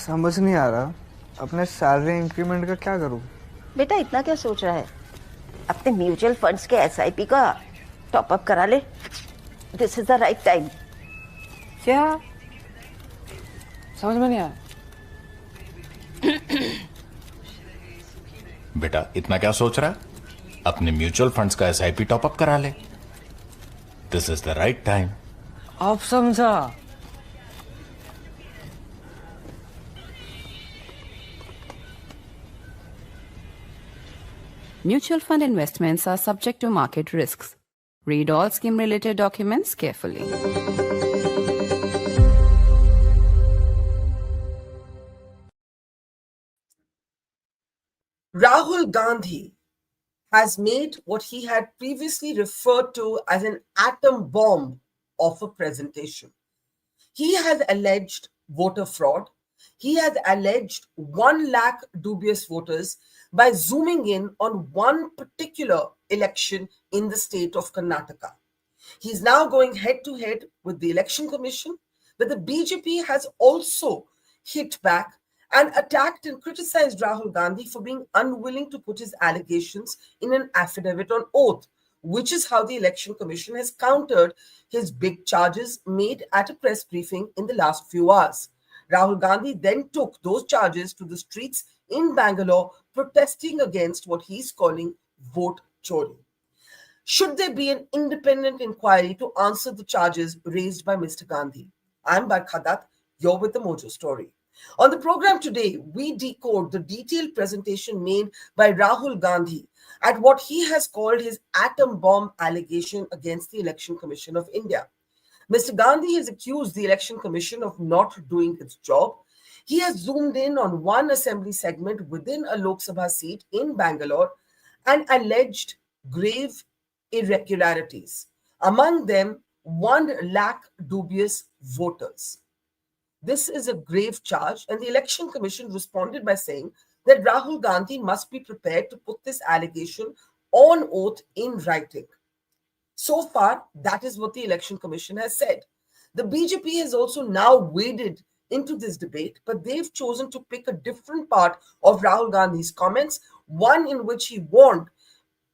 समझ नहीं आ रहा अपने सैलरी इंक्रीमेंट का क्या करूं। बेटा इतना क्या सोच रहा है, अपने म्यूचुअल फंड्स के एसआईपी का टॉप अप करा ले। This is the right time. क्या समझ में नहीं आया। बेटा इतना क्या सोच रहा है, अपने म्यूचुअल फंड्स का एसआईपी टॉप अप करा ले। This is the right time. आप समझा। Mutual fund investments are subject to market risks. Read all scheme-related documents carefully. Rahul Gandhi has made what he had previously referred to as an atom bomb of a presentation. He has alleged voter fraud. He has alleged 1 lakh dubious voters by zooming in on one particular election in the state of Karnataka. He's now going head to head with the Election Commission, but the BJP has also hit back and attacked and criticized Rahul Gandhi for being unwilling to put his allegations in an affidavit on oath, which is how the Election Commission has countered his big charges made at a press briefing in the last few hours. Rahul Gandhi then took those charges to the streets in Bangalore, protesting against what he's calling vote chori. Should there be an independent inquiry to answer the charges raised by Mr. Gandhi? I'm Barkha, you're with the Mojo story. On the program today, we decode the detailed presentation made by Rahul Gandhi at what he has called his atom bomb allegation against the Election Commission of India. Mr. Gandhi has accused the Election Commission of not doing its job. He has zoomed in on one assembly segment within a Lok Sabha seat in Bangalore and alleged grave irregularities, among them 1 lakh dubious voters. This is a grave charge, and the Election Commission responded by saying that Rahul Gandhi must be prepared to put this allegation on oath in writing. So far, that is what the Election Commission has said. The BJP has also now waded into this debate, but they've chosen to pick a different part of Rahul Gandhi's comments, one in which he warned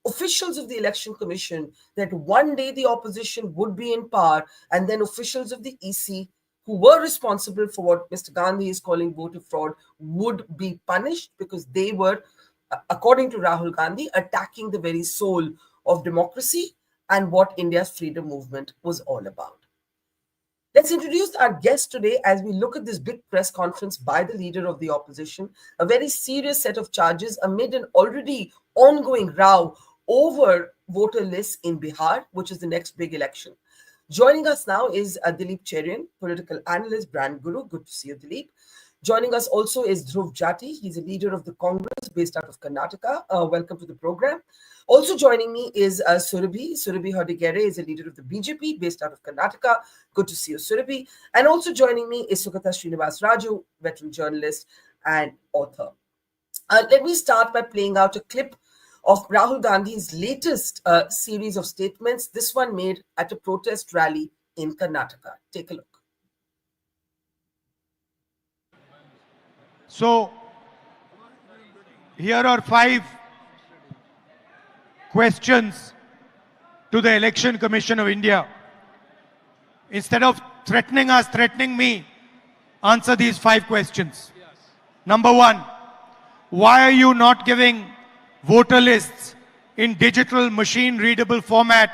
officials of the Election Commission that one day the opposition would be in power, and then officials of the EC who were responsible for what Mr. Gandhi is calling voter fraud would be punished because they were, according to Rahul Gandhi, attacking the very soul of democracy and what India's freedom movement was all about. Let's introduce our guest today as we look at this big press conference by the leader of the opposition, a very serious set of charges amid an already ongoing row over voter lists in Bihar, which is the next big election. Joining us now is Dilip Cherian, political analyst, brand guru. Good to see you, Dilip. Joining us also is Dhruv Jati. He's a leader of the Congress based out of Karnataka. Welcome to the program. Also joining me is Surabhi. Surabhi Hodigere is a leader of the BJP based out of Karnataka. Good to see you, Surabhi. And also joining me is Sukata Srinivas Raju, veteran journalist and author. Let me start by playing out a clip of Rahul Gandhi's latest series of statements, this one made at a protest rally in Karnataka. Take a look. So, here are 5 questions to the Election Commission of India. Instead of threatening us, threatening me, answer these 5 questions. Number 1, why are you not giving voter lists in digital machine readable format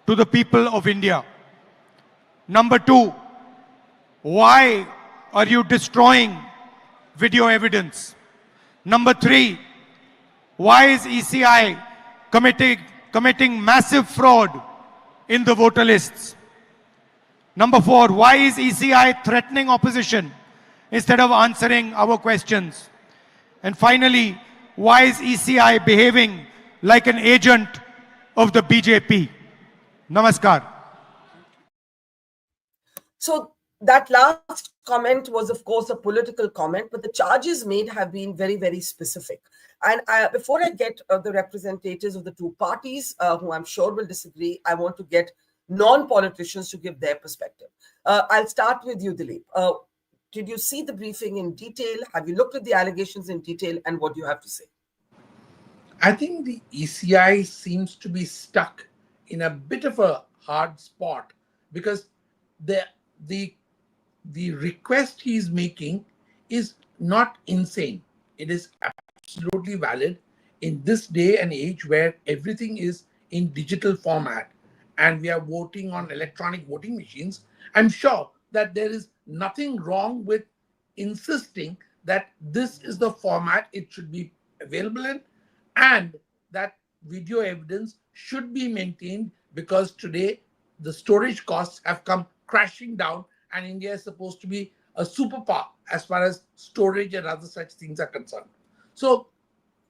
to the people of India? Number 2, why are you destroying video evidence? Number 3, why is ECI committing massive fraud in the voter lists? Number 4, why is ECI threatening opposition instead of answering our questions? And finally, why is ECI behaving like an agent of the BJP? Namaskar. So that last comment was, of course, a political comment, but the charges made have been very, very specific. And before I get the representatives of the two parties, who I'm sure will disagree, I want to get non-politicians to give their perspective. I'll start with you, Dilip. Did you see the briefing in detail? Have you looked at the allegations in detail? And what do you have to say? I think the ECI seems to be stuck in a bit of a hard spot because the the the request he's making is not insane. It is absolutely valid in this day and age where everything is in digital format and we are voting on electronic voting machines. I'm sure that there is nothing wrong with insisting that this is the format it should be available in and that video evidence should be maintained because today the storage costs have come crashing down and India is supposed to be a superpower as far as storage and other such things are concerned. So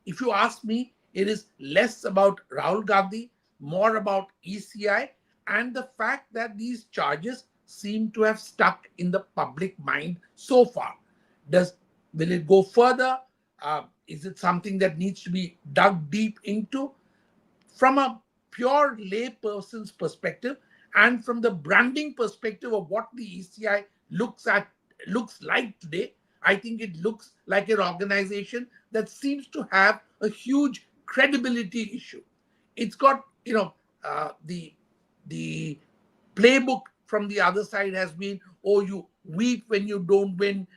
if you ask me, it is less about Rahul Gandhi, more about ECI and the fact that these charges seem to have stuck in the public mind so far. Will it go further? Is it something that needs to be dug deep into? From a pure lay person's perspective and from the branding perspective of what the ECI looks like today, I think it looks like an organization that seems to have a huge credibility issue. It's got, the playbook from the other side has been, oh, you weep when you don't win,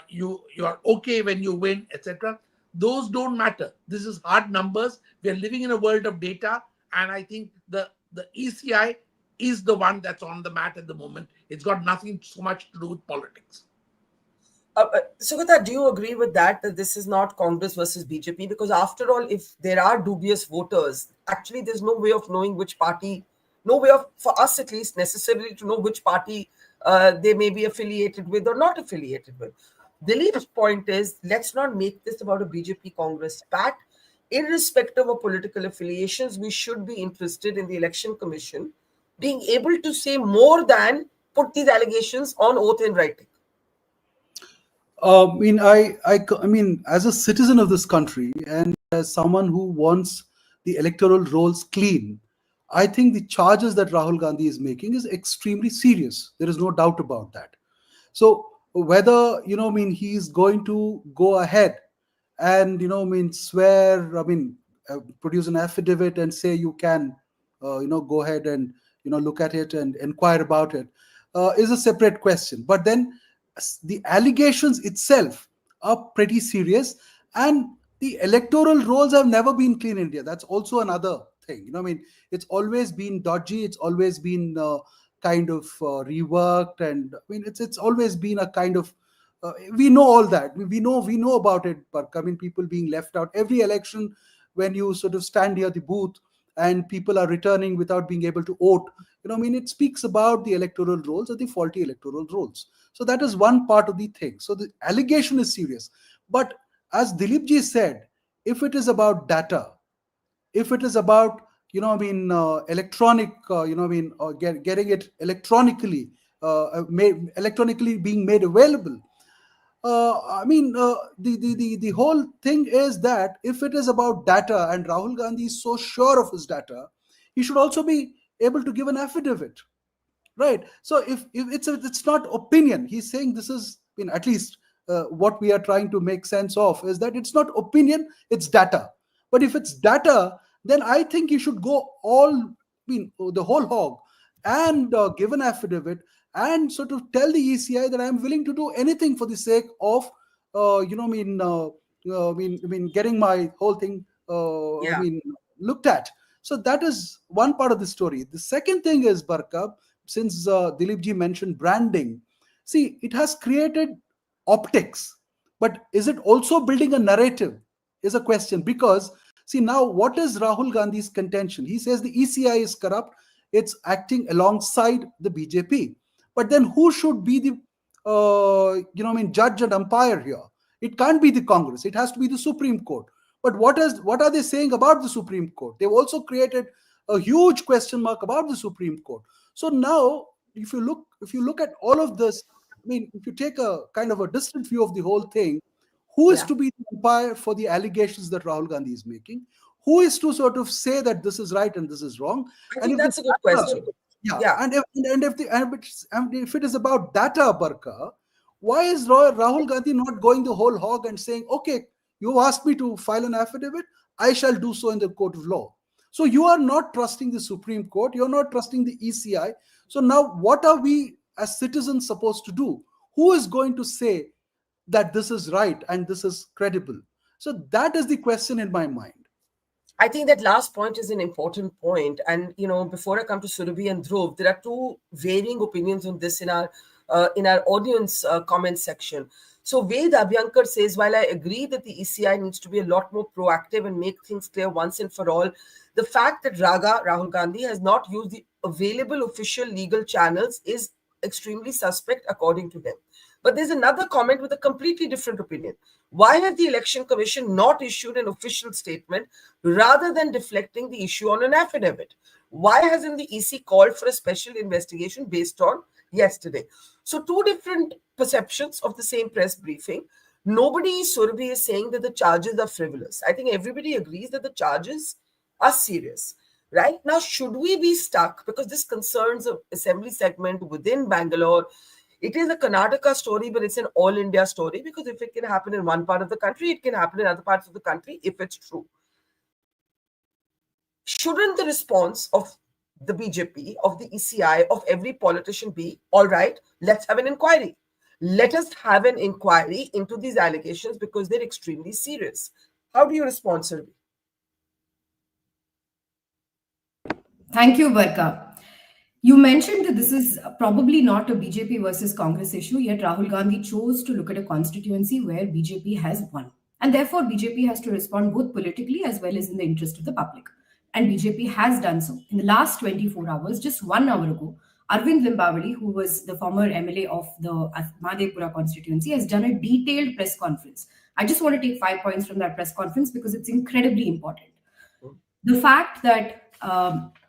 you are okay when you win, etc. Those don't matter. This is hard numbers. We are living in a world of data, and I think the ECI is the one that's on the mat at the moment. It's got nothing so much to do with politics. Sugata, do you agree with that this is not Congress versus BJP? Because after all, if there are dubious voters, actually there's no way of knowing which party, no way of, for us at least, necessarily to know which party they may be affiliated with or not affiliated with. Dilip's point is, let's not make this about a BJP Congress pact. Irrespective of political affiliations, we should be interested in the Election Commission being able to say more than put these allegations on oath in writing. I mean, as a citizen of this country and as someone who wants the electoral rolls clean, I think the charges that Rahul Gandhi is making is extremely serious. There is no doubt about that. So whether, he's going to go ahead and, swear, produce an affidavit and say you can, go ahead and, look at it and inquire about it, is a separate question. But then the allegations itself are pretty serious, and the electoral rolls have never been clean in India. That's also another thing. It's always been dodgy. It's always been kind of reworked, and it's always been a kind of we know all that. We know about it. But people being left out every election when you sort of stand near the booth and people are returning without being able to vote. It speaks about the electoral rolls or the faulty electoral rolls. So that is one part of the thing. So the allegation is serious. But as Dilip ji said, if it is about data, if it is about, electronic, getting it electronically, electronically being made available, the whole thing is that if it is about data and Rahul Gandhi is so sure of his data, he should also be able to give an affidavit, right? So if it's not opinion, he's saying this is, at least what we are trying to make sense of is that it's not opinion, it's data. But if it's data, then I think you should go the whole hog and give an affidavit and sort of tell the ECI that I'm willing to do anything for the sake of, getting my whole thing, looked at. So that is one part of the story. The second thing is, Barkha, since Dilip ji mentioned branding, see, it has created optics, but is it also building a narrative is a question. Because, see, now what is Rahul Gandhi's contention? He says the ECI is corrupt. It's acting alongside the BJP. But then who should be the, judge and umpire here? It can't be the Congress. It has to be the Supreme Court. But what are they saying about the Supreme Court? They've also created a huge question mark about the Supreme Court. So now, if you look at all of this, if you take a kind of a distant view of the whole thing, who is to be the umpire for the allegations that Rahul Gandhi is making? Who is to sort of say that this is right and this is wrong? I think that's a good question. Yeah. And if it is about data, Barkha, Why is Rahul Gandhi not going the whole hog and saying, okay, you asked me to file an affidavit, I shall do so in the court of law? So you are not trusting the Supreme Court, you're not trusting the ECI. So now what are we as citizens supposed to do? Who is going to say that this is right and this is credible? So that is the question in my mind. I think that last point is an important point. And, before I come to Surabhi and Dhruv, there are two varying opinions on this in our audience comment section. So Ved Abhyankar says, while I agree that the ECI needs to be a lot more proactive and make things clear once and for all, the fact that Rahul Gandhi has not used the available official legal channels is extremely suspect according to them. But there's another comment with a completely different opinion. Why has the Election Commission not issued an official statement rather than deflecting the issue on an affidavit? Why hasn't the EC called for a special investigation based on yesterday? So two different perceptions of the same press briefing. Nobody, Surabhi, is saying that the charges are frivolous. I think everybody agrees that the charges are serious. Right now, should we be stuck? Because this concerns an assembly segment within Bangalore. It is a Karnataka story, but it's an all India story, because if it can happen in one part of the country, it can happen in other parts of the country if it's true. Shouldn't the response of the BJP, of the ECI, of every politician be, all right, let's have an inquiry. Let us have an inquiry into these allegations because they're extremely serious. How do you respond, Surabhi? Thank you, Barkha. You mentioned that this is probably not a BJP versus Congress issue, yet Rahul Gandhi chose to look at a constituency where BJP has won. And therefore, BJP has to respond both politically as well as in the interest of the public. And BJP has done so. In the last 24 hours, just 1 hour ago, Arvind Limbavali, who was the former MLA of the Mahadevapura constituency, has done a detailed press conference. I just want to take 5 points from that press conference because it's incredibly important. The fact that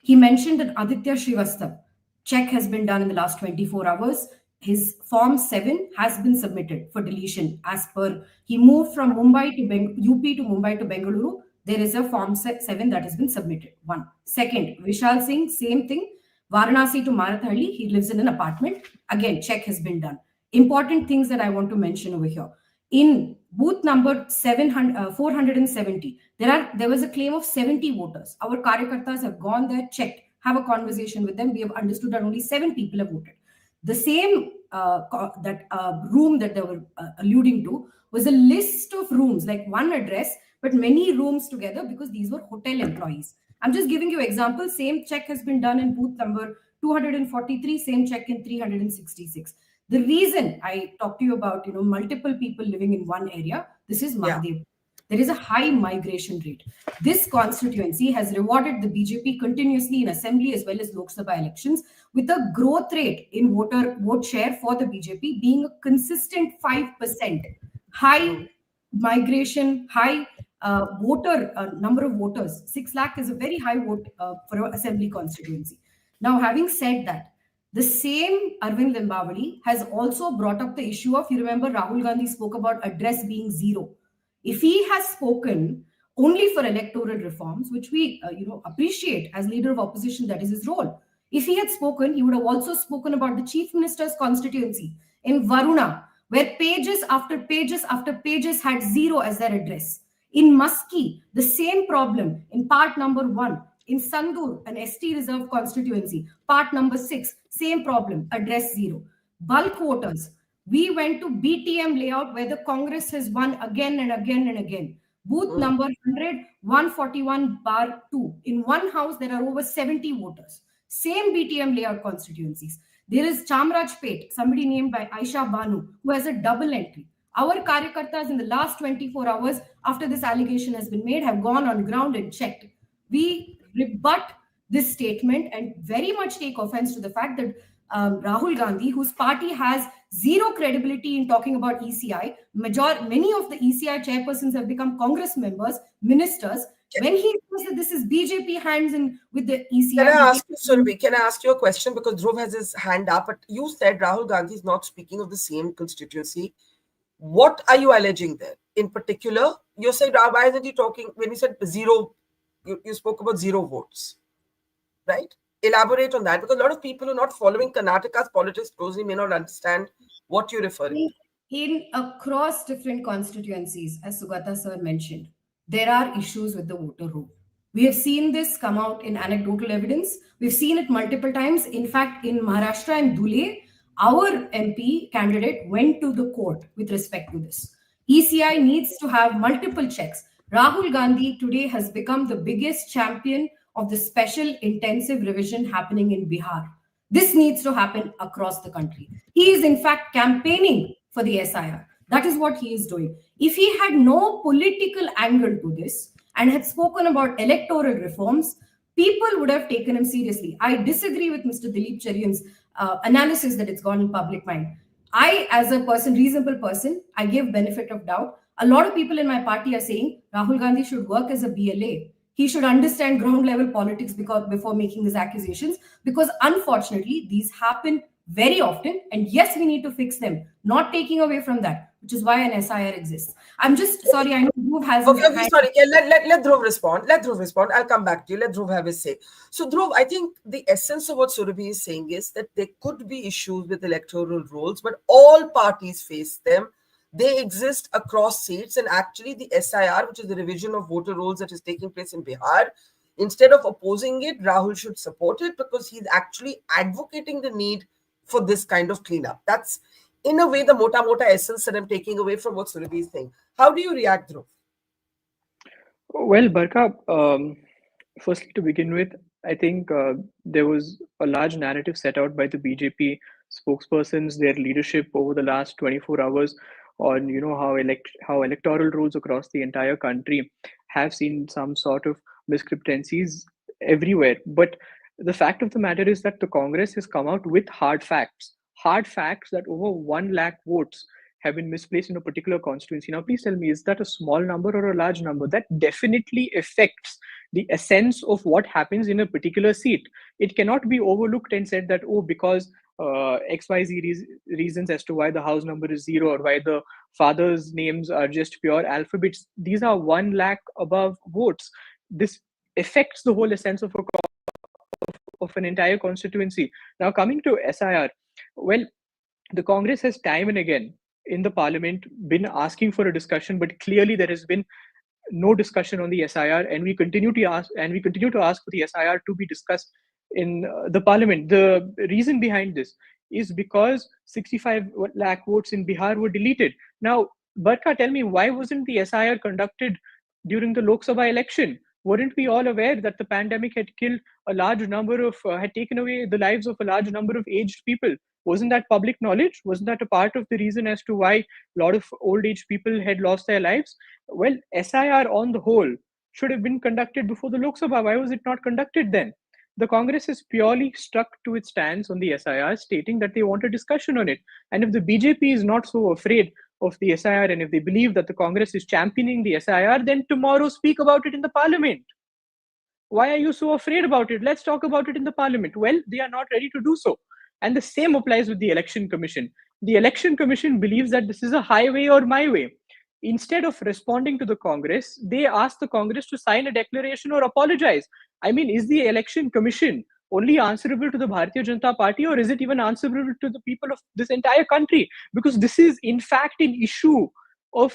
he mentioned that Aditya Srivastav check has been done in the last 24 hours. His Form 7 has been submitted for deletion as per he moved from Mumbai to UP to Mumbai to Bengaluru. There is a Form 7 that has been submitted. One. Second, Vishal Singh, same thing. Varanasi to Marathali, he lives in an apartment. Again, check has been done. Important things that I want to mention over here. In booth number 470, there was a claim of 70 voters. Our Karyakartas have gone there, checked, have a conversation with them. We have understood that only 7 people have voted. The same room that they were alluding to was a list of rooms, like one address, but many rooms together because these were hotel employees. I'm just giving you examples. Same check has been done in booth number 243, same check in 366. The reason I talked to you about, multiple people living in one area, this is Mahadevapura. Yeah. There is a high migration rate. This constituency has rewarded the BJP continuously in assembly as well as Lok Sabha elections with a growth rate in vote share for the BJP being a consistent 5%. High migration, high number of voters. 6 lakh is a very high vote for an assembly constituency. Now, having said that, the same Arvind Limbavali has also brought up the issue of, you remember Rahul Gandhi spoke about address being zero. If he has spoken only for electoral reforms, which we appreciate as leader of opposition, that is his role. If he had spoken, he would have also spoken about the chief minister's constituency in Varuna, where pages after pages after pages had zero as their address. In Muskie, the same problem in part number 1. In Sandur, an ST reserved constituency, part number 6, same problem, address zero. Bulk voters. We went to BTM layout where the Congress has won again and again and again. Booth number 100, 141/2. In one house, there are over 70 voters. Same BTM layout constituencies. There is Chamrajpet, somebody named by Aisha Banu, who has a double entry. Our Karyakartas in the last 24 hours, after this allegation has been made, have gone on ground and checked. We rebut this statement and very much take offense to the fact that Rahul Gandhi, whose party has zero credibility in talking about ECI, many of the ECI chairpersons have become Congress members, ministers. When he says that this is BJP hands in with the ECI. Can I ask you a question? Because Dhruv has his hand up, but you said Rahul Gandhi is not speaking of the same constituency. What are you alleging there? In particular, you said, why isn't he talking, when you said zero, you spoke about zero votes, right? Elaborate on that, because a lot of people who are not following Karnataka's politics closely may not understand what you're referring to. in across different constituencies, as Sugata sir mentioned, there are issues with the voter roll. We have seen this come out in anecdotal evidence. We've seen it multiple times. In fact, in Maharashtra and Dhule, our MP candidate went to the court with respect to this. ECI needs to have multiple checks. Rahul Gandhi today has become the biggest champion of the special intensive revision happening in Bihar. This needs to happen across the country. He is, in fact, campaigning for the SIR. That is what he is doing. If he had no political angle to this and had spoken about electoral reforms, people would have taken him seriously. I disagree with Mr. Dilip Charian's analysis that it's gone in public mind. I, as a person, reasonable person, I give benefit of doubt. A lot of people in my party are saying Rahul Gandhi should work as a BLA. He should understand ground level politics before making these accusations, because unfortunately these happen very often, and yes, we need to fix them, not taking away from that, which is why an SIR exists. I'm just sorry, I know Dhruv has okay, sorry. Let Dhruv respond. Let Dhruv respond. I'll come back to you. Let Dhruv have his say. So Dhruv, I think the essence of what Surabhi is saying is that there could be issues with electoral rolls, but all parties face them. They exist across seats, and actually the SIR, which is the revision of voter rolls that is taking place in Bihar, instead of opposing it, Rahul should support it, because he's actually advocating the need for this kind of cleanup. That's, in a way, the mota essence that I'm taking away from what Surabhi is saying. How do you react, Dhruv? Well, Barkha, firstly, to begin with, I think there was a large narrative set out by the BJP spokespersons, their leadership over the last 24 hours on, how electoral rolls across the entire country have seen some sort of discrepancies everywhere. But the fact of the matter is that the Congress has come out with hard facts that over 1 lakh votes have been misplaced in a particular constituency. Now, please tell me, is that a small number or a large number? That definitely affects the essence of what happens in a particular seat. It cannot be overlooked and said that, because XYZ reasons as to why the house number is 0 or why the father's names are just pure alphabets. These are 1 lakh above votes. This affects the whole essence of an entire constituency. Now, coming to SIR, well, the Congress has time and again in the parliament been asking for a discussion, but clearly there has been no discussion on the SIR, and we continue to ask for the SIR to be discussed in the parliament. The reason behind this is because 65 lakh votes in Bihar were deleted. Now, Barkha, tell me, why wasn't the SIR conducted during the Lok Sabha election? Weren't we all aware that the pandemic had killed a large number of, had taken away the lives of a large number of aged people? Wasn't that public knowledge? Wasn't that a part of the reason as to why a lot of old age people had lost their lives? Well, SIR on the whole should have been conducted before the Lok Sabha. Why was it not conducted then? The Congress has purely stuck to its stance on the SIR, stating that they want a discussion on it. And if the BJP is not so afraid of the SIR, and if they believe that the Congress is championing the SIR, then tomorrow speak about it in the parliament. Why are you so afraid about it? Let's talk about it in the parliament. Well, they are not ready to do so. And the same applies with the Election Commission. The Election Commission believes that this is a highway or my way. Instead of responding to the Congress, they ask the Congress to sign a declaration or apologize. I mean, is the Election Commission only answerable to the Bharatiya Janata Party, or is it even answerable to the people of this entire country? Because this is, in fact, an issue of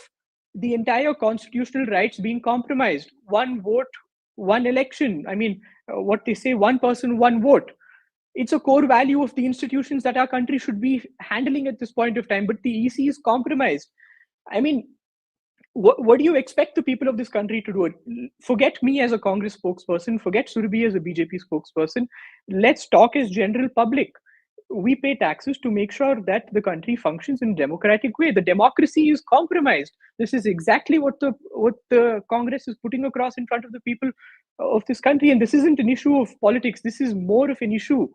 the entire constitutional rights being compromised. 1 vote, 1 election. I mean, what they say, 1 person, 1 vote. It's a core value of the institutions that our country should be handling at this point of time, but the EC is compromised. I mean, what do you expect the people of this country to do? Forget me as a Congress spokesperson, forget Surabhi as a BJP spokesperson. Let's talk as general public. We pay taxes to make sure that the country functions in a democratic way. The democracy is compromised. This is exactly what the Congress is putting across in front of the people of this country. And this isn't an issue of politics. This is more of an issue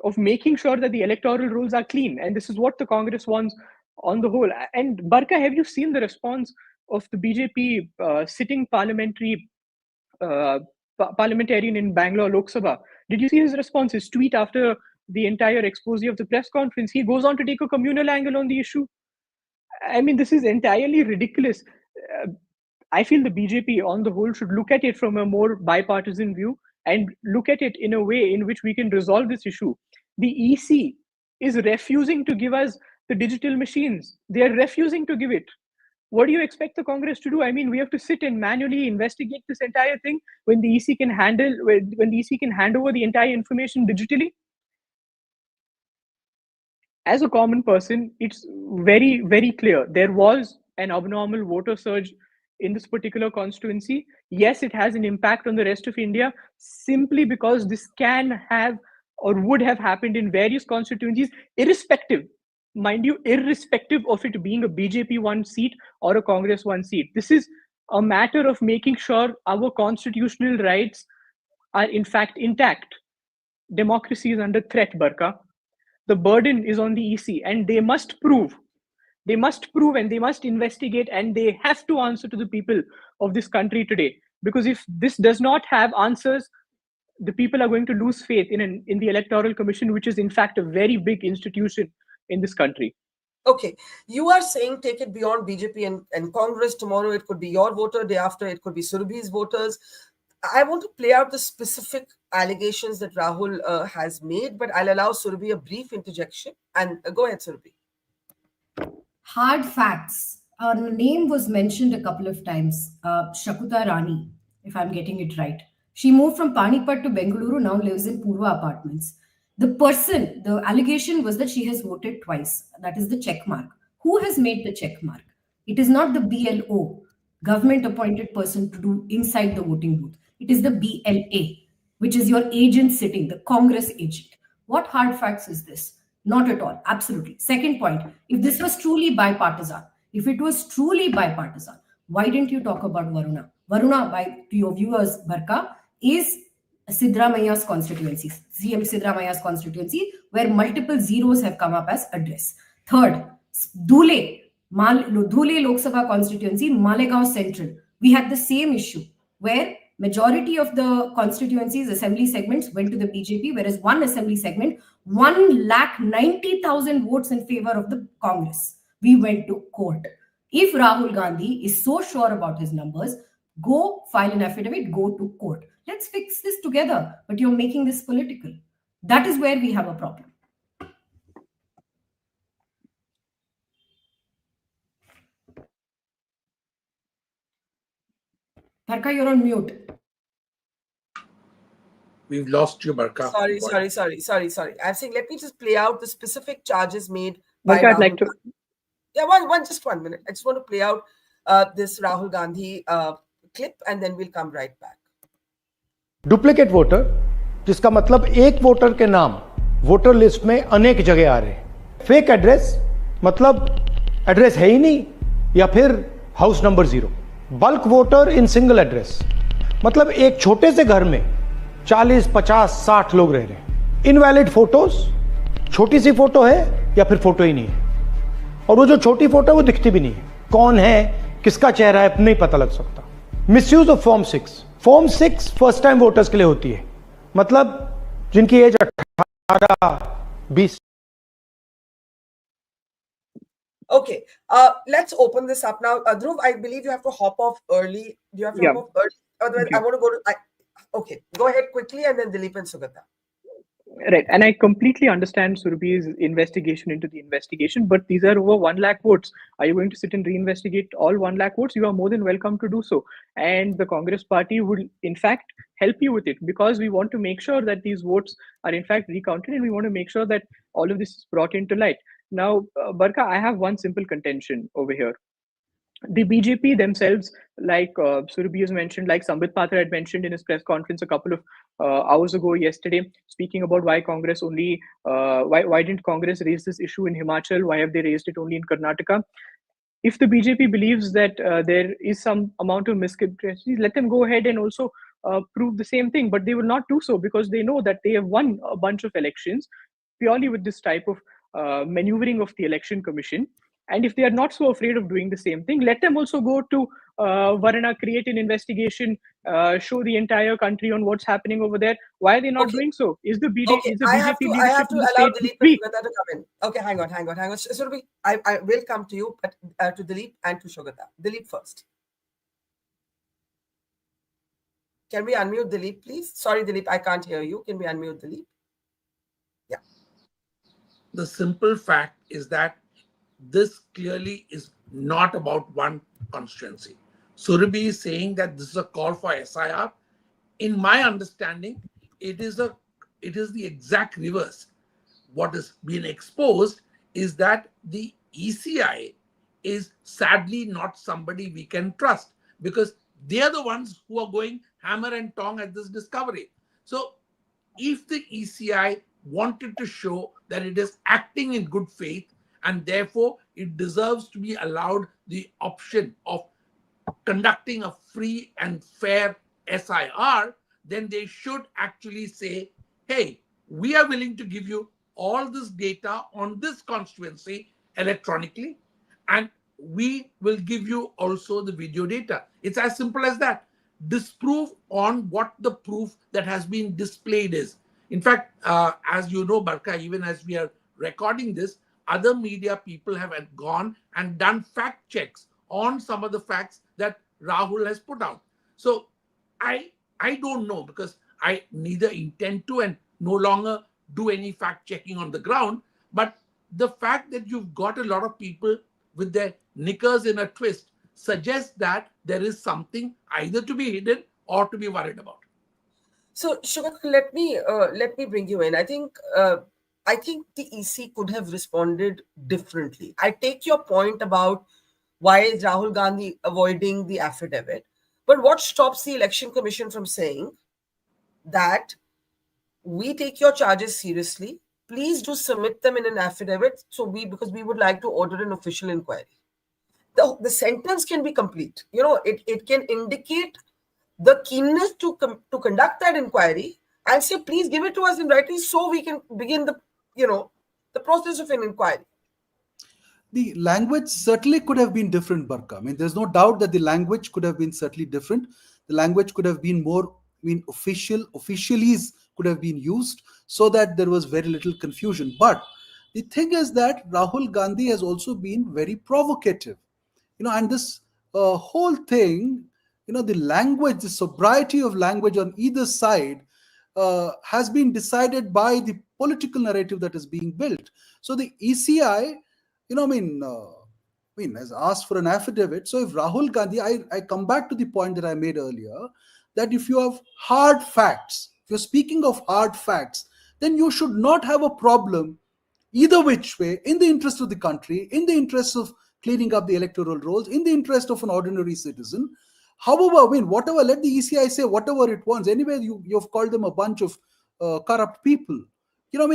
of making sure that the electoral rolls are clean. And this is what the Congress wants on the whole. And Barkha, have you seen the response of the BJP sitting parliamentarian in Bangalore Lok Sabha? Did you see his response, his tweet after the entire expose of the press conference? He goes on to take a communal angle on the issue. I mean, this is entirely ridiculous. I feel the BJP on the whole should look at it from a more bipartisan view and look at it in a way in which we can resolve this issue. The EC is refusing to give us the digital machines. They are refusing to give it. What do you expect the Congress to do? I mean, we have to sit and manually investigate this entire thing when the EC can handle, when the EC can hand over the entire information digitally. As a common person, it's very, very clear. There was an abnormal voter surge in this particular constituency. Yes, it has an impact on the rest of India simply because this can have or would have happened in various constituencies, irrespective, mind you, irrespective of it being a BJP one seat or a Congress one seat. This is a matter of making sure our constitutional rights are in fact intact. Democracy is under threat, Barkha. The burden is on the EC, and they must prove and they must investigate, and they have to answer to the people of this country today. Because if this does not have answers, the people are going to lose faith in the Electoral Commission, which is in fact a very big institution in this country. Okay, you are saying take it beyond BJP and Congress. Tomorrow it could be your voter, day after it could be Surabhi's voters. I want to play out the specific allegations that Rahul has made, but I'll allow Surabhi a brief interjection. And go ahead, Surabhi. Hard facts. Her name was mentioned a couple of times. Shakuta Rani, if I'm getting it right. She moved from Panipat to Bengaluru, now lives in Purva apartments. The allegation was that she has voted twice. That is the check mark. Who has made the check mark? It is not the BLO, government appointed person to do inside the voting booth. It is the BLA, which is your agent sitting, the Congress agent. What hard facts is this? Not at all. Absolutely. Second point, if this was truly bipartisan, why didn't you talk about Varuna? Varuna, to your viewers, Barkha, is Sidramaia's constituency, CM Sidramaia's constituency, where multiple zeros have come up as address. Third, Dhule Lok Sabha constituency, Malegaon Central. We had the same issue where majority of the constituencies, assembly segments went to the BJP, whereas one assembly segment, 190,000 votes in favor of the Congress. We went to court. If Rahul Gandhi is so sure about his numbers, go file an affidavit, go to court. Let's fix this together. But you're making this political. That is where we have a problem. Barkha, you're on mute. We've lost you, Barkha. Sorry. I'm saying let me just play out the specific charges made by Rahul. I'd like to. Yeah, just 1 minute. I just want to play out this Rahul Gandhi clip, and then we'll come right back. Duplicate voter, जिसका मतलब एक voter के नाम voter list में अनेक जगह आ रहे हैं. फेक एड्रेस मतलब एड्रेस है ही नहीं या फिर house number 0. Bulk voter in single address मतलब एक छोटे से घर में 40, 50, 60 लोग रह रहे हैं. इनवैलिड फोटोज, छोटी सी फोटो है या फिर फोटो ही नहीं है, और वो जो छोटी फोटो है वो दिखती भी नहीं है. कौन है, किसका चेहरा है, नहीं पता लग सकता. Misuse of form 6. Form 6 first time voters के लिए होती है, मतलब जिनकी as 18, 20. Okay, let's open this up now. Dhruv, I believe you have to hop off early. Do you have to hop off early? Otherwise, okay. I want to go to... Okay, go ahead quickly, and then Dilip and Sugata. Right, and I completely understand Surabhi's investigation into the investigation, but these are over 1 lakh votes. Are you going to sit and reinvestigate all 1 lakh votes? You are more than welcome to do so. And the Congress party would, in fact, help you with it, because we want to make sure that these votes are, in fact, recounted, and we want to make sure that all of this is brought into light. Now, Barkha, I have one simple contention over here. The BJP themselves, like Surabhi has mentioned, like Sambit Patra had mentioned in his press conference a couple of hours ago yesterday, speaking about why Congress only, why didn't Congress raise this issue in Himachal? Why have they raised it only in Karnataka? If the BJP believes that there is some amount of misconceptions, let them go ahead and also prove the same thing. But they will not do so because they know that they have won a bunch of elections purely with this type of maneuvering of the election commission. And if they are not so afraid of doing the same thing, let them also go to Varuna, create an investigation, show the entire country on what's happening over there. Why are they not doing so? Is the BJP leadership I have to allow Dilip and Shogata to come in. Okay, hang on. Surabhi, I will come to you, but to Dilip and to Shogata. Dilip first. Can we unmute Dilip, please? Sorry, Dilip, I can't hear you. Can we unmute Dilip? Yeah. The simple fact is that this clearly is not about one constituency. Surabhi is saying that this is a call for SIR. In my understanding, it is the exact reverse. What is being exposed is that the ECI is sadly not somebody we can trust, because they are the ones who are going hammer and tong at this discovery. So if the ECI wanted to show that it is acting in good faith and therefore it deserves to be allowed the option of conducting a free and fair SIR, then they should actually say, hey, we are willing to give you all this data on this constituency electronically, and we will give you also the video data. It's as simple as that. Disprove on what the proof that has been displayed is. In fact, as you know, Barkha, even as we are recording this, other media people have gone and done fact checks on some of the facts that Rahul has put out. So I don't know, because I neither intend to and no longer do any fact checking on the ground. But the fact that you've got a lot of people with their knickers in a twist suggests that there is something either to be hidden or to be worried about. So, Sugar, let me bring you in. I think the EC could have responded differently. I take your point about why is Rahul Gandhi avoiding the affidavit, but what stops the Election Commission from saying that we take your charges seriously? Please do submit them in an affidavit. Because we would like to order an official inquiry. The sentence can be complete. It can indicate the keenness to conduct that inquiry and say, please give it to us in writing so we can begin the process of an inquiry. The language certainly could have been different, Barkha. I mean, there's no doubt that the language could have been certainly different. The language could have been more, officialese could have been used so that there was very little confusion. But the thing is that Rahul Gandhi has also been very provocative. And this whole thing, the language, the sobriety of language on either side has been decided by the political narrative that is being built. So the ECI, has asked for an affidavit. So if Rahul Gandhi, I come back to the point that I made earlier, that if you have hard facts, if you're speaking of hard facts, then you should not have a problem either which way, in the interest of the country, in the interest of cleaning up the electoral rolls, in the interest of an ordinary citizen. However, whatever, let the ECI say whatever it wants. Anyway, you've called them a bunch of corrupt people.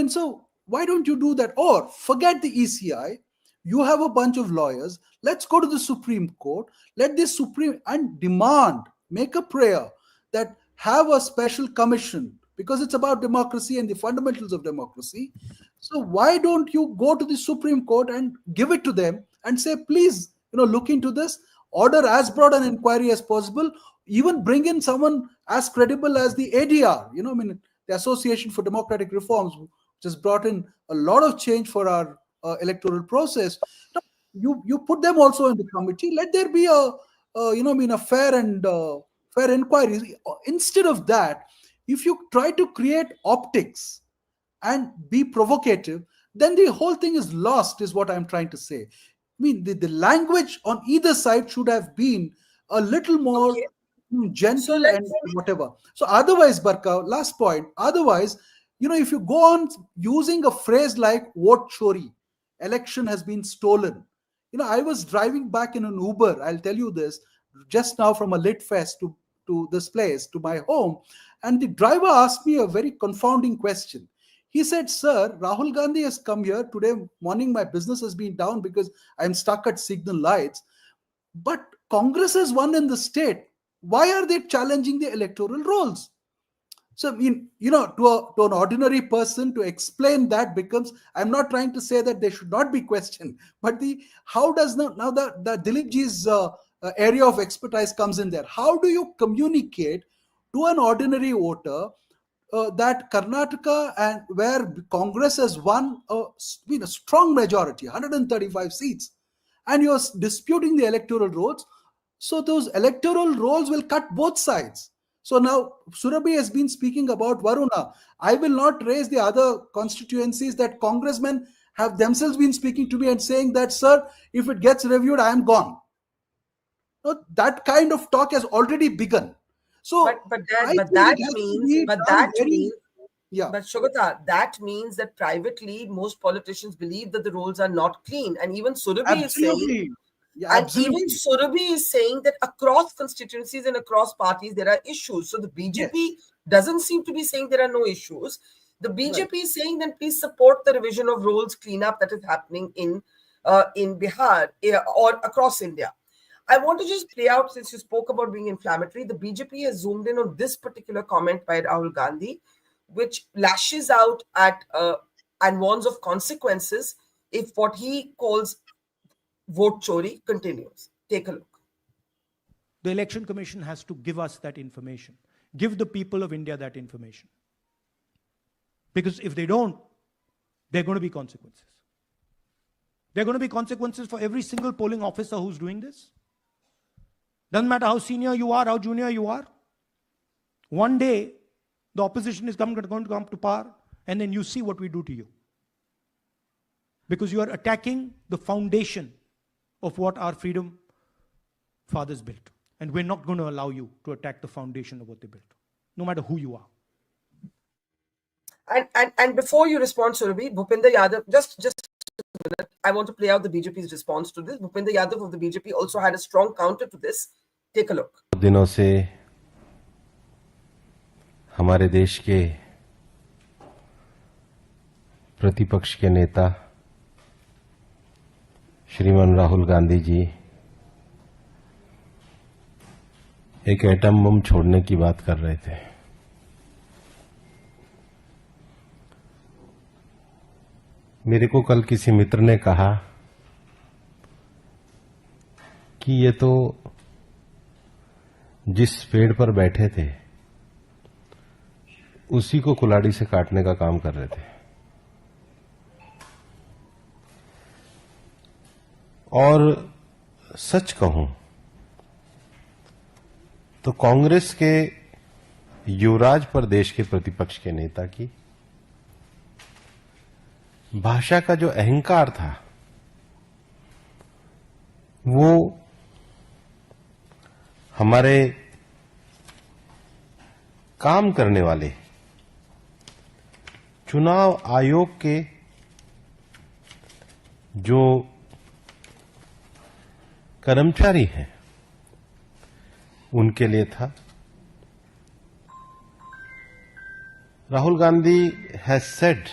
So why don't you do that? Or forget the ECI. You have a bunch of lawyers. Let's go to the Supreme Court. Let the Supreme and demand, make a prayer that have a special commission, because it's about democracy and the fundamentals of democracy. So why don't you go to the Supreme Court and give it to them and say, please, look into this, order as broad an inquiry as possible, even bring in someone as credible as the ADR, the Association for Democratic Reforms, which has brought in a lot of change for our electoral process. You put them also in the committee. Let there be a fair inquiry. Instead of that, if you try to create optics and be provocative, then the whole thing is lost, is what I'm trying to say. The language on either side should have been a little more gentle and whatever. So otherwise, Barkha, last point, otherwise, if you go on using a phrase like vote Chori, election has been stolen. I was driving back in an Uber, I'll tell you this, just now from a lit fest to this place, to my home, and the driver asked me a very confounding question. He said, sir, Rahul Gandhi has come here. Today morning, my business has been down because I'm stuck at signal lights. But Congress has won in the state. Why are they challenging the electoral rolls? So, to an ordinary person to explain that becomes, I'm not trying to say that they should not be questioned, but how does the Dilip ji's area of expertise comes in there. How do you communicate to an ordinary voter that Karnataka, and where Congress has won a strong majority, 135 seats, and you're disputing the electoral rolls? So those electoral rolls will cut both sides. So now Surabhi has been speaking about Varuna. I will not raise the other constituencies that congressmen have themselves been speaking to me and saying that, sir, if it gets reviewed, I am gone. So that kind of talk has already begun. So but Shugata, that means that privately most politicians believe that the rolls are not clean, and even Surabhi is saying, even Surabhi is saying that across constituencies and across parties there are issues. So the BJP doesn't seem to be saying there are no issues. The BJP is saying then please support the revision of rolls cleanup that is happening in Bihar or across India. I want to just play out, since you spoke about being inflammatory, the BJP has zoomed in on this particular comment by Rahul Gandhi, which lashes out at and warns of consequences if what he calls vote chori continues. Take a look. The Election Commission has to give us that information. Give the people of India that information. Because if they don't, there are going to be consequences. There are going to be consequences for every single polling officer who's doing this. Doesn't matter how senior you are, how junior you are. One day, the opposition is going to come to power, and then you see what we do to you. Because you are attacking the foundation of what our freedom fathers built. And we're not going to allow you to attack the foundation of what they built, no matter who you are. And before you respond, Surabhi, Bhupinder Yadav, just a minute, I want to play out the BJP's response to this. Bhupinder Yadav of the BJP also had a strong counter to this. Take a look. दिनों से हमारे देश के प्रतिपक्ष के नेता श्रीमान राहुल गांधी जी एक एटम बम छोड़ने की बात कर रहे थे। मेरे को कल किसी मित्र ने कहा कि ये तो जिस पेड़ पर बैठे थे उसी को कुल्हाड़ी से काटने का काम कर रहे थे। और सच कहूं तो कांग्रेस के युवराज प्रदेश के प्रतिपक्ष के नेता की भाषा का जो अहंकार था वो हमारे काम करने वाले चुनाव आयोग के जो कर्मचारी हैं उनके लिए था। Rahul Gandhi has said,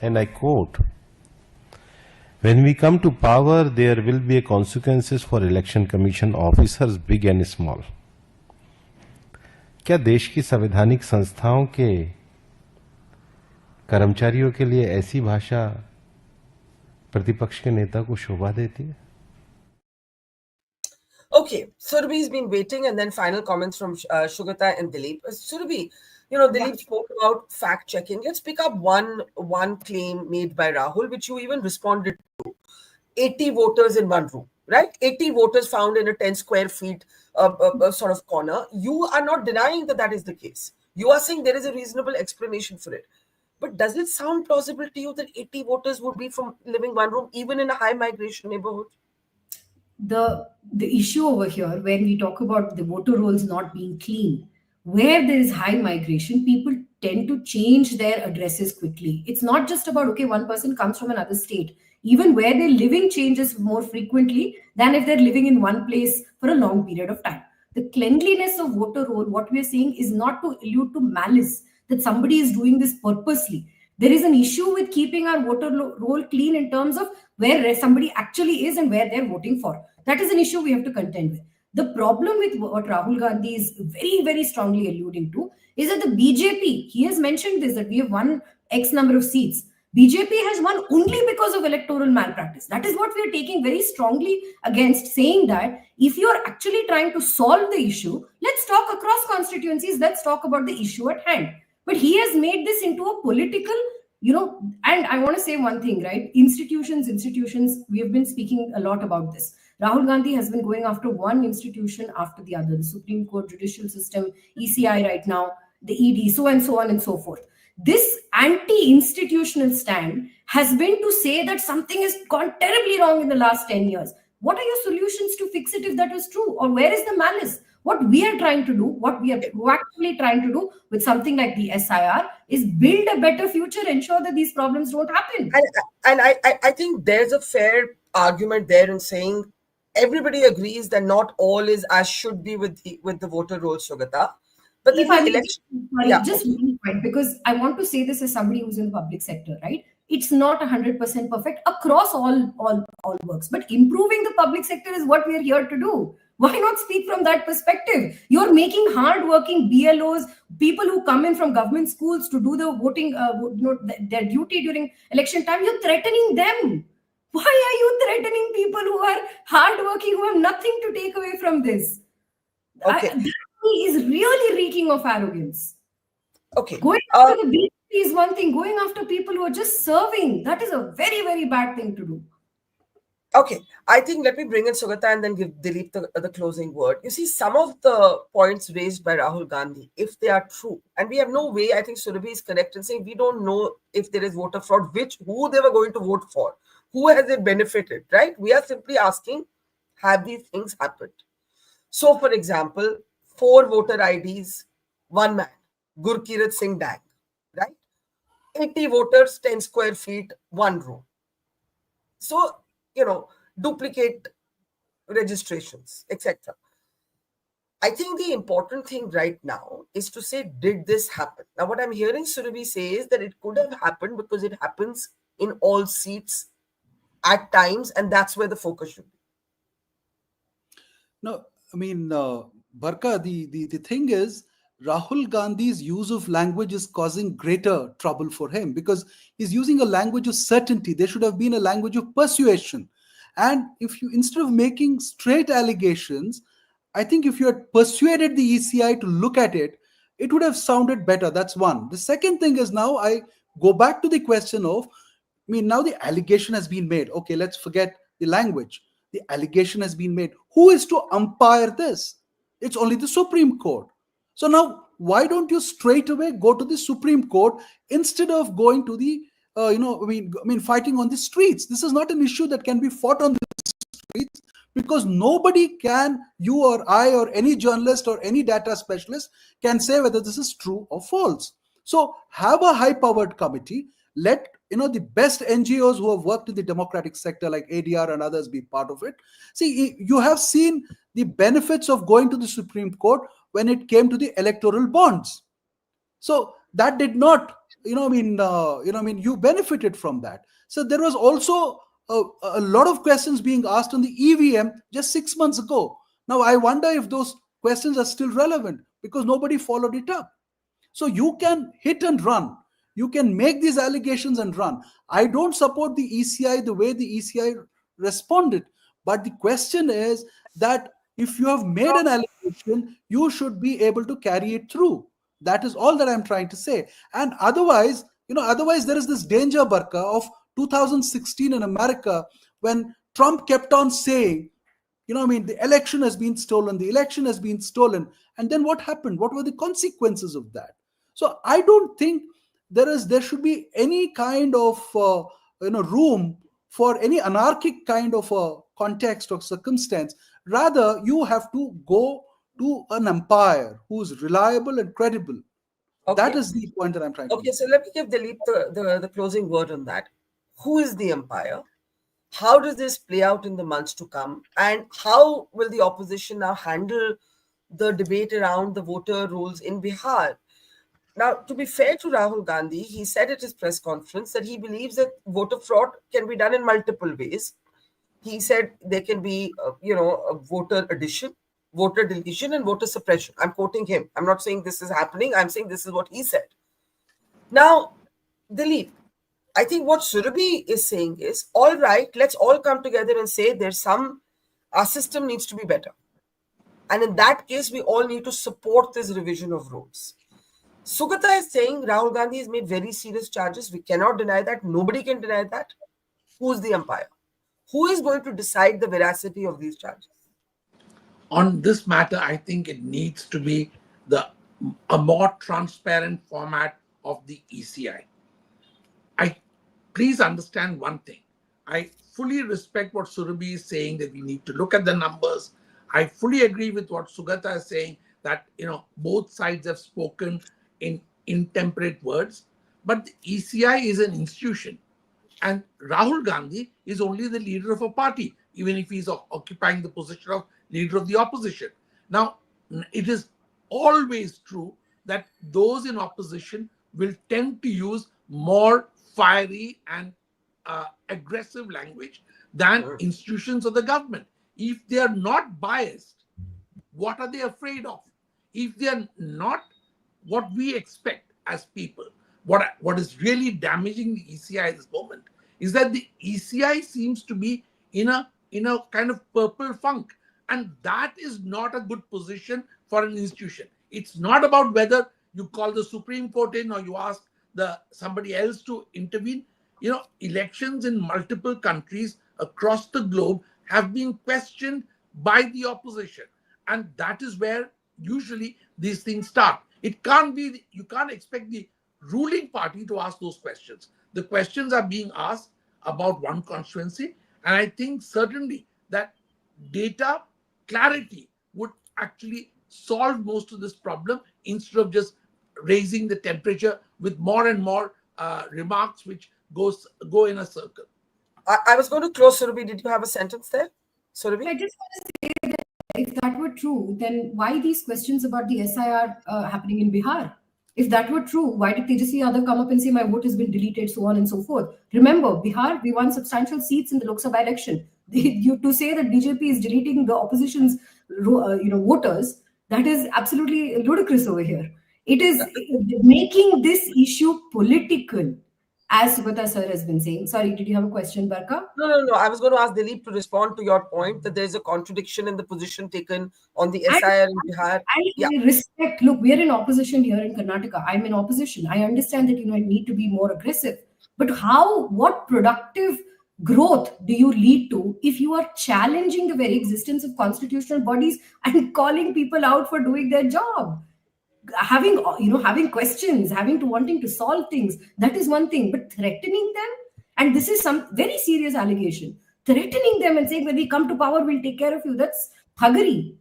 and I quote, "When we come to power, there will be consequences for election commission officers, big and small." क्या देश की संवैधानिक संस्थाओं के कर्मचारियों के लिए ऐसी भाषा प्रतिपक्ष के नेता को शोभा देती है? Okay, Surabhi's been waiting, and then final comments from Shugata and Dilip. Surabhi, Dilip spoke about fact checking. Let's pick up one claim made by Rahul, which you even responded to. 80 voters in one room, right? 80 voters found in a 10 square feet sort of corner. You are not denying that that is the case. You are saying there is a reasonable explanation for it. But does it sound plausible to you that 80 voters would be from living one room, even in a high migration neighborhood? The issue over here, when we talk about the voter rolls not being clean, where there is high migration, people tend to change their addresses quickly. It's not just about, okay, one person comes from another state. Even where they're living changes more frequently than if they're living in one place for a long period of time. The cleanliness of voter roll, what we're saying is not to allude to malice, that somebody is doing this purposely. There is an issue with keeping our voter roll clean in terms of where somebody actually is and where they're voting for. That is an issue we have to contend with. The problem with what Rahul Gandhi is very, very strongly alluding to is that the BJP, he has mentioned this, that we have won X number of seats. BJP has won only because of electoral malpractice. That is what we are taking very strongly against, saying that if you are actually trying to solve the issue, let's talk across constituencies, let's talk about the issue at hand. But he has made this into a political, and I want to say one thing, right? Institutions, we have been speaking a lot about this. Rahul Gandhi has been going after one institution after the other, the Supreme Court, judicial system, ECI right now, the ED, so on and so forth. This anti-institutional stand has been to say that something has gone terribly wrong in the last 10 years. What are your solutions to fix it if that is true? Or where is the malice? What we are trying to do, what we are proactively trying to do with something like the SIR is build a better future, ensure that these problems don't happen. And I think there's a fair argument there in saying everybody agrees that not all is as should be with the voter rolls, Sugata. But then If I the may, election, sorry, yeah, just one point, because I want to say this as somebody who's in the public sector, right? It's not 100% perfect across all works, but improving the public sector is what we are here to do. Why not speak from that perspective? You're making hardworking BLOs, people who come in from government schools to do the voting, their duty during election time. You're threatening them. Why are you threatening people who are hardworking, who have nothing to take away from this? okay. He is really reeking of arrogance. Okay. Going after the BJP is one thing. Going after people who are just serving, that is a very, very bad thing to do. Okay. I think let me bring in Sugata and then give Dilip the closing word. You see, some of the points raised by Rahul Gandhi, if they are true, and we have no way, I think Surabhi is correct in saying we don't know if there is voter fraud, who they were going to vote for, who has it benefited, right? We are simply asking, have these things happened? So, for example, 4 voter IDs, 1 man, Gurkirat Singh Dang, right? 80 voters, 10 square feet, 1 room. So, duplicate registrations, etc. I think the important thing right now is to say, did this happen? Now, what I'm hearing Surabhi say is that it could have happened because it happens in all seats at times, and that's where the focus should be. No, I mean, Barkha, the thing is, Rahul Gandhi's use of language is causing greater trouble for him because he's using a language of certainty. There should have been a language of persuasion. And if you, instead of making straight allegations, I think if you had persuaded the ECI to look at it, it would have sounded better. That's one. The second thing is, now I go back to the question of, now the allegation has been made. Okay, let's forget the language. The allegation has been made. Who is to umpire this? It's only the Supreme Court. So now, why don't you straight away go to the Supreme Court instead of going to the, fighting on the streets? This is not an issue that can be fought on the streets because nobody can, you or I or any journalist or any data specialist can say whether this is true or false. So have a high-powered committee. Let the best NGOs who have worked in the democratic sector like ADR and others be part of it. See, you have seen the benefits of going to the Supreme Court when it came to the electoral bonds. So that did not, you benefited from that. So there was also a lot of questions being asked on the EVM just 6 months ago. Now I wonder if those questions are still relevant because nobody followed it up. So you can hit and run. You can make these allegations and run. I don't support the ECI the way the ECI responded. But the question is that if you have made an allegation, you should be able to carry it through. That is all that I'm trying to say. And otherwise, there is this danger, Barkha, of 2016 in America when Trump kept on saying, the election has been stolen, the election has been stolen. And then what happened? What were the consequences of that? So I don't think there should be any kind of room for any anarchic kind of a context or circumstance. Rather, you have to go to an umpire who's reliable and credible. Okay. That is the point that I'm trying to make. Okay, so let me give Dilip the closing word on that. Who is the umpire? How does this play out in the months to come? And how will the opposition now handle the debate around the voter rolls in Bihar? Now, to be fair to Rahul Gandhi, he said at his press conference that he believes that voter fraud can be done in multiple ways. He said there can be, a voter addition, voter deletion, and voter suppression. I'm quoting him. I'm not saying this is happening. I'm saying this is what he said. Now, Dilip, I think what Surabhi is saying is, all right, let's all come together and say our system needs to be better. And in that case, we all need to support this revision of rules. Sugata is saying Rahul Gandhi has made very serious charges. We cannot deny that. Nobody can deny that. Who's the umpire? Who is going to decide the veracity of these charges? On this matter, I think it needs to be a more transparent format of the ECI. Please understand one thing. I fully respect what Surabhi is saying, that we need to look at the numbers. I fully agree with what Sugata is saying, that both sides have spoken in intemperate words. But the ECI is an institution, and Rahul Gandhi is only the leader of a party, even if he's occupying the position of leader of the opposition. Now, it is always true that those in opposition will tend to use more fiery and aggressive language than institutions of the government. If they are not biased, what are they afraid of? If they are not what we expect as people, what is really damaging the ECI at this moment is that the ECI seems to be in a kind of purple funk, and that is not a good position for an institution. It's not about whether you call the Supreme Court in or you ask somebody else to intervene. Elections in multiple countries across the globe have been questioned by the opposition, and that is where usually these things start. It can't be, you can't expect the ruling party to ask those questions. The questions are being asked about one constituency, and I think certainly that data clarity would actually solve most of this problem instead of just raising the temperature with more and more remarks which go in a circle. I was going to close, Surabhi. Did you have a sentence there, Surabhi? I just want to say that if that were true, then why these questions about the SIR happening in Bihar? If that were true, why did Tejasvi Yadav come up and say my vote has been deleted, so on and so forth? Remember, Bihar, we won substantial seats in the Lok Sabha election. To say that BJP is deleting the opposition's voters, that is absolutely ludicrous over here. It is making this issue political, as Sugata sir has been saying. Sorry, did you have a question, Barkha? No. I was going to ask Dilip to respond to your point that there is a contradiction in the position taken on the SIR in Bihar. I respect. Look, we are in opposition here in Karnataka. I'm in opposition. I understand that I need to be more aggressive. But what productive growth do you lead to if you are challenging the very existence of constitutional bodies and calling people out for doing their job? Having questions, wanting to solve things, that is one thing, but threatening them, and this is some very serious allegation, threatening them and saying when we come to power we'll take care of you, that's thuggery.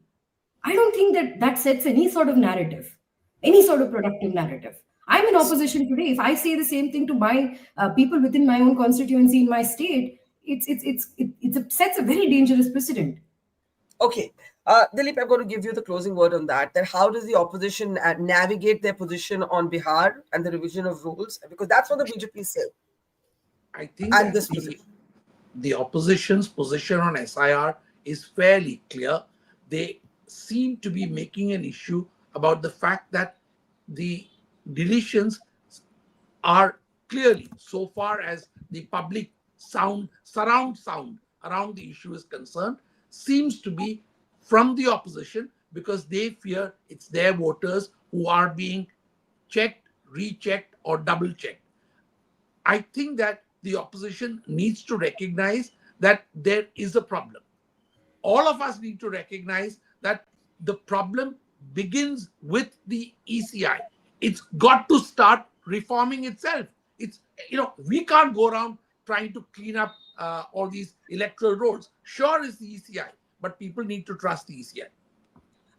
I don't think that sets any sort of narrative, any sort of productive narrative. I'm in opposition today. If I say the same thing to my people within my own constituency in my state, it sets a very dangerous precedent. Okay. Dilip, I'm going to give you the closing word on that. That how does the opposition navigate their position on Bihar and the revision of rules? Because that's what the BJP say. I think the opposition's position on SIR is fairly clear. They seem to be making an issue about the fact that the deletions are clearly, so far as the public surround sound around the issue is concerned, seems to be from the opposition, because they fear it's their voters who are being checked, rechecked, or double checked. I think that the opposition needs to recognize that there is a problem. All of us need to recognize that the problem begins with the ECI. It's got to start reforming itself. We can't go around trying to clean up all these electoral rolls. Sure, it's the ECI, but people need to trust the ECI.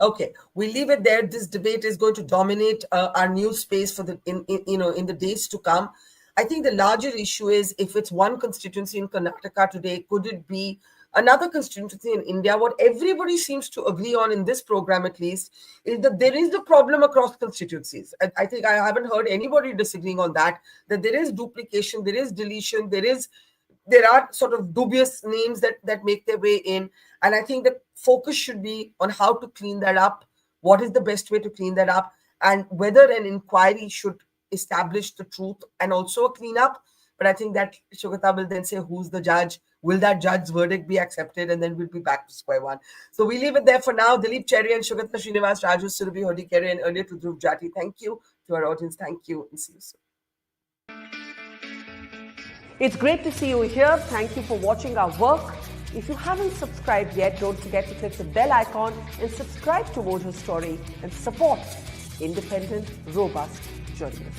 Okay, we leave it there. This debate is going to dominate our news space for in the days to come. I think the larger issue is, if it's one constituency in Karnataka today, could it be another constituency in India? What everybody seems to agree on in this program, at least, is that there is the problem across constituencies. I think I haven't heard anybody disagreeing on that there is duplication, there is deletion, there are sort of dubious names that make their way in. And I think the focus should be on how to clean that up. What is the best way to clean that up? And whether an inquiry should establish the truth and also a cleanup. But I think that Sugata will then say who's the judge. Will that judge's verdict be accepted? And then we'll be back to square one. So we leave it there for now. Dilip Chori and Sugata Srinivas, Raju Surabhi, Hodikere, and earlier to Dhruv Jati. Thank you to our audience. Thank you, and see you soon. It's great to see you here. Thank you for watching our work. If you haven't subscribed yet, don't forget to click the bell icon and subscribe to Mojo Story and support independent, robust journalism.